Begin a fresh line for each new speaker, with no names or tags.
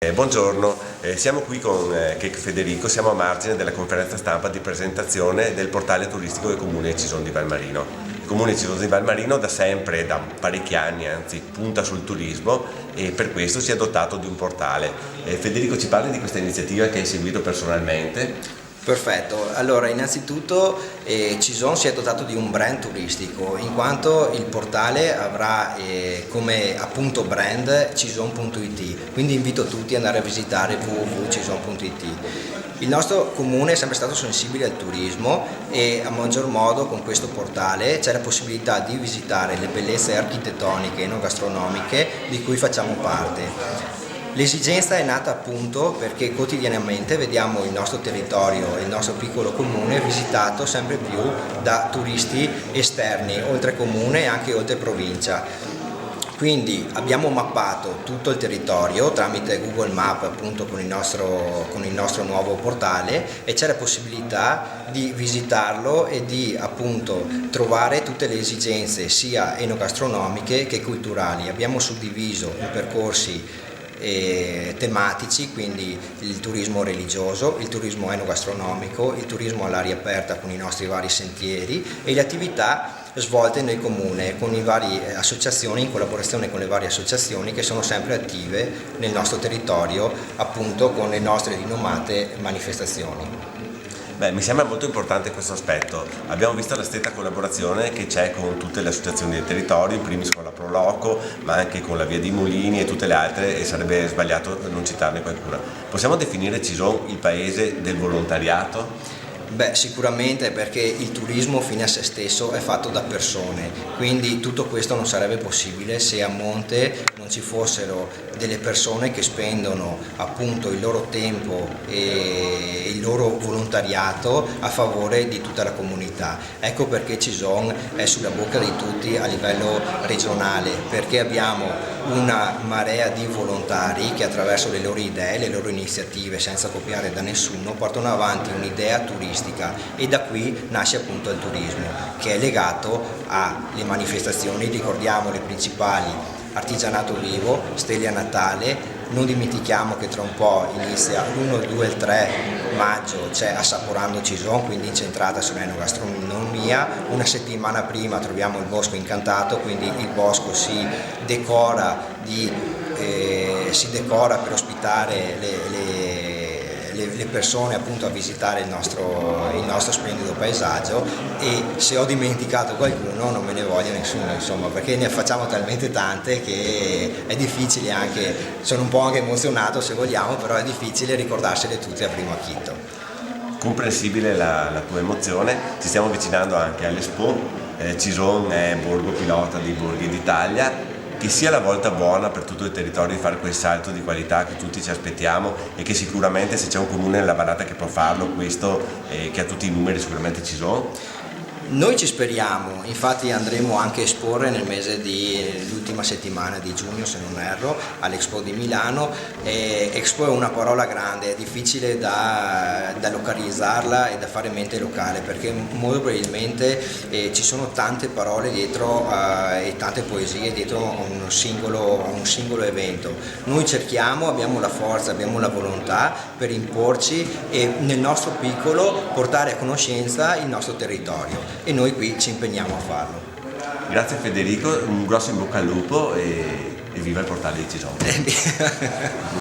Buongiorno, siamo qui con Federico, siamo a margine della conferenza stampa di presentazione del portale turistico del Comune di Cison di Valmarino. Il Comune di Cison di Valmarino da sempre, da parecchi anni anzi, punta sul turismo e per questo si è dotato di un portale. Federico, ci parli di questa iniziativa che hai seguito personalmente?
Perfetto, allora innanzitutto Cison si è dotato di un brand turistico in quanto il portale avrà come appunto brand cison.it, quindi invito tutti ad andare a visitare www.cison.it. Il nostro comune è sempre stato sensibile al turismo e a maggior modo con questo portale c'è la possibilità di visitare le bellezze architettoniche e enogastronomiche di cui facciamo parte. L'esigenza è nata appunto perché quotidianamente vediamo il nostro territorio e il nostro piccolo comune visitato sempre più da turisti esterni, oltre comune e anche oltre provincia. Quindi abbiamo mappato tutto il territorio tramite Google Maps appunto con il nostro nuovo portale e c'è la possibilità di visitarlo e di appunto trovare tutte le esigenze sia enogastronomiche che culturali. Abbiamo suddiviso i percorsi tematici, quindi il turismo religioso, il turismo enogastronomico, il turismo all'aria aperta con i nostri vari sentieri e le attività svolte nel comune con le varie associazioni, in collaborazione con le varie associazioni che sono sempre attive nel nostro territorio appunto con le nostre rinomate manifestazioni.
Mi sembra molto importante questo aspetto. Abbiamo visto la stretta collaborazione che c'è con tutte le associazioni del territorio, in primis con la Proloco, ma anche con la Via dei Mulini e tutte le altre, e sarebbe sbagliato non citarne qualcuna. Possiamo definire Cison il paese del volontariato?
Sicuramente, perché il turismo fine a se stesso è fatto da persone, quindi tutto questo non sarebbe possibile se a monte non ci fossero delle persone che spendono appunto il loro tempo e il loro volontariato a favore di tutta la comunità. Ecco perché Cison è sulla bocca di tutti a livello regionale, perché abbiamo una marea di volontari che attraverso le loro idee, le loro iniziative, senza copiare da nessuno, portano avanti un'idea turistica e da qui nasce appunto il turismo che è legato alle manifestazioni. Ricordiamo le principali: Artigianato Vivo, Stelle a Natale, non dimentichiamo che tra un po' inizia l'1, il 2 e il 3 maggio c'è Assaporando Cison, quindi incentrata sull'enogastronomia. Una settimana prima troviamo il Bosco Incantato, quindi il bosco si decora per ospitare le persone appunto a visitare il nostro splendido paesaggio. E se ho dimenticato qualcuno non me ne voglia nessuno, insomma, perché ne facciamo talmente tante che è difficile, anche sono un po' anche emozionato se vogliamo, però è difficile ricordarsele tutte a primo acchito.
Comprensibile la tua emozione. Ci stiamo avvicinando anche all'Expo. Cison è borgo pilota dei borghi d'Italia. Che sia la volta buona per tutto il territorio di fare quel salto di qualità che tutti ci aspettiamo e che sicuramente, se c'è un comune nella Vallata che può farlo, questo che ha tutti i numeri, sicuramente Cison.
Noi ci speriamo, infatti andremo anche a esporre nel mese l'ultima settimana di giugno, se non erro, all'Expo di Milano. Expo è una parola grande, è difficile da localizzarla e da fare mente locale, perché molto probabilmente ci sono tante parole dietro e tante poesie dietro a un singolo evento. Noi cerchiamo, abbiamo la forza, abbiamo la volontà per imporci e nel nostro piccolo portare a conoscenza il nostro territorio. E noi qui ci impegniamo a farlo.
Grazie Federico, un grosso in bocca al lupo e viva il portale di Cison.